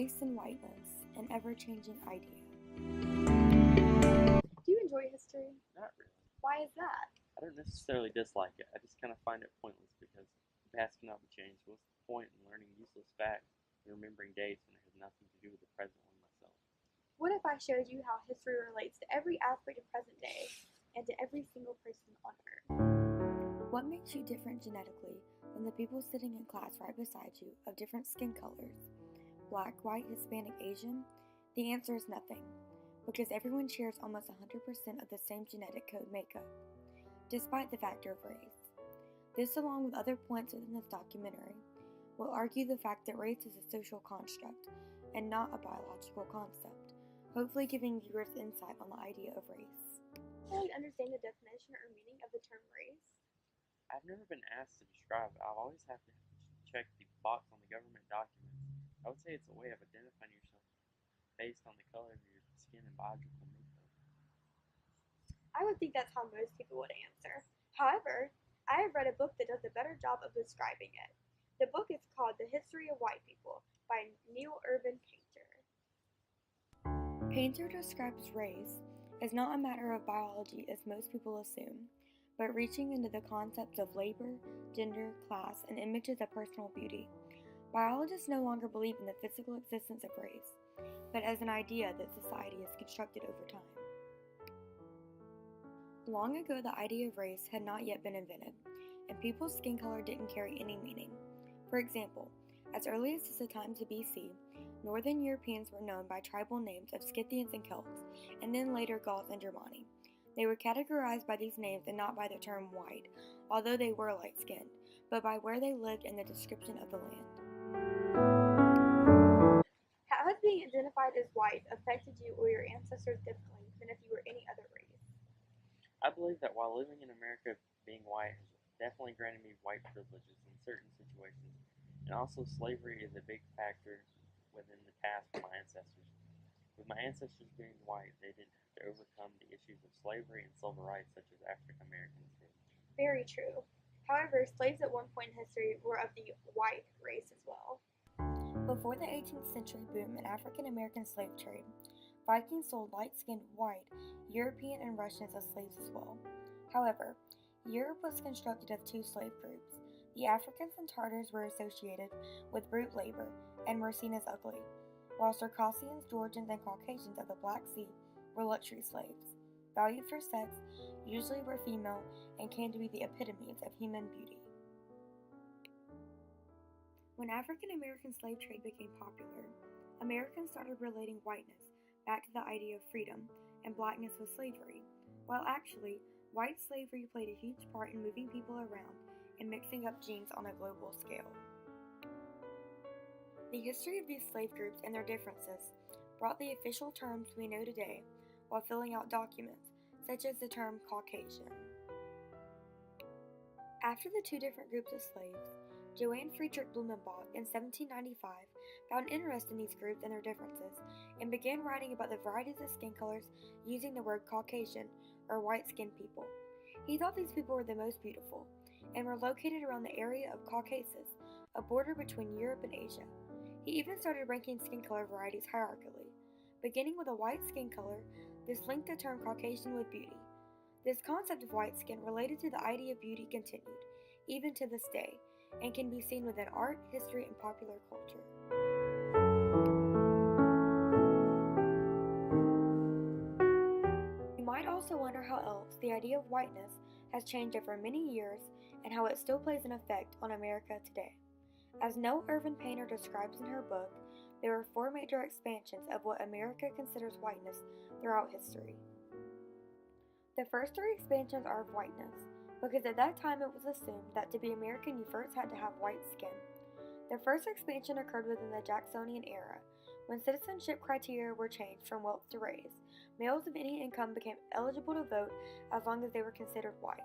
Race and whiteness, an ever-changing idea. Do you enjoy history? Not really. Why is that? I don't necessarily dislike it. I just kind of find it pointless because the past cannot be changed. What's the point in learning useless facts and remembering dates when it has nothing to do with the present one myself? What if I showed you how history relates to every aspect of present day and to every single person on Earth? What makes you different genetically than the people sitting in class right beside you of different skin colors? Black, white, Hispanic, Asian? The answer is nothing, because everyone shares almost 100% of the same genetic code makeup, despite the factor of race. This, along with other points within this documentary, will argue the fact that race is a social construct and not a biological concept, hopefully giving viewers insight on the idea of race. Do you understand the definition or meaning of the term race? I've never been asked to describe it. I've always had to check the box on the government documents. I would say it's a way of identifying yourself based on the color of your skin and biological makeup. I would think that's how most people would answer. However, I have read a book that does a better job of describing it. The book is called The History of White People by Neil Irvin Painter. Painter describes race as not a matter of biology as most people assume, but reaching into the concepts of labor, gender, class, and images of personal beauty. Biologists no longer believe in the physical existence of race, but as an idea that society has constructed over time. Long ago, the idea of race had not yet been invented, and people's skin color didn't carry any meaning. For example, as early as the times of BC, Northern Europeans were known by tribal names of Scythians and Celts, and then later Gauls and Germani. They were categorized by these names and not by the term white, although they were light-skinned, but by where they lived and the description of the land. How has being identified as white affected you or your ancestors differently than if you were any other race? I believe that while living in America, being white has definitely granted me white privileges in certain situations, and also slavery is a big factor within the past for my ancestors. With my ancestors being white, they didn't have to overcome the issues of slavery and civil rights such as African Americans did. Very true. However, slaves at one point in history were of the white race as well. Before the 18th century boom in African American slave trade, Vikings sold light-skinned white European and Russians as slaves as well. However, Europe was constructed of two slave groups. The Africans and Tartars were associated with brute labor and were seen as ugly, while Circassians, Georgians, and Caucasians of the Black Sea were luxury slaves, valued for sex, usually were female, and came to be the epitomes of human beauty. When African American slave trade became popular, Americans started relating whiteness back to the idea of freedom and blackness with slavery, while actually, white slavery played a huge part in moving people around and mixing up genes on a global scale. The history of these slave groups and their differences brought the official terms we know today while filling out documents, such as the term Caucasian. After the two different groups of slaves, Johann Friedrich Blumenbach in 1795 found interest in these groups and their differences and began writing about the varieties of skin colors using the word Caucasian, or white-skinned people. He thought these people were the most beautiful and were located around the area of Caucasus, a border between Europe and Asia. He even started ranking skin color varieties hierarchically. Beginning with a white skin color, this linked the term Caucasian with beauty. This concept of white skin related to the idea of beauty continued, even to this day, and can be seen within art, history, and popular culture. You might also wonder how else the idea of whiteness has changed over many years and how it still plays an effect on America today. As Neil Irvin Painter describes in her book, there are four major expansions of what America considers whiteness throughout history. The first three expansions are of whiteness, because at that time it was assumed that to be American you first had to have white skin. The first expansion occurred within the Jacksonian era, when citizenship criteria were changed from wealth to race. Males of any income became eligible to vote as long as they were considered white.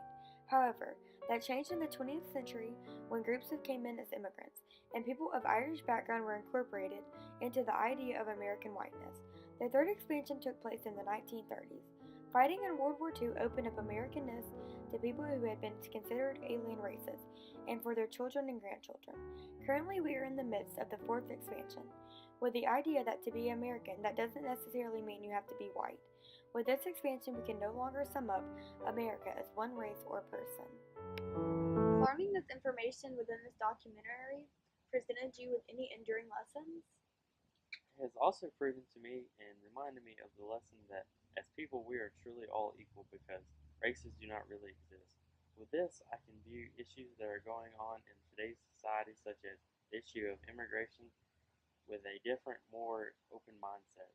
However, that changed in the 20th century when groups came in as immigrants, and people of Irish background were incorporated into the idea of American whiteness. The third expansion took place in the 1930s. Fighting in World War II opened up Americanness to people who had been considered alien races, and for their children and grandchildren. Currently, we are in the midst of the fourth expansion, with the idea that to be American, that doesn't necessarily mean you have to be white. With this expansion, we can no longer sum up America as one race or person. Learning this information within this documentary presented you with any enduring lessons? It has also proven to me and reminded me of the lesson that as people we are truly all equal because races do not really exist. With this, I can view issues that are going on in today's society, such as the issue of immigration, with a different, more open mindset.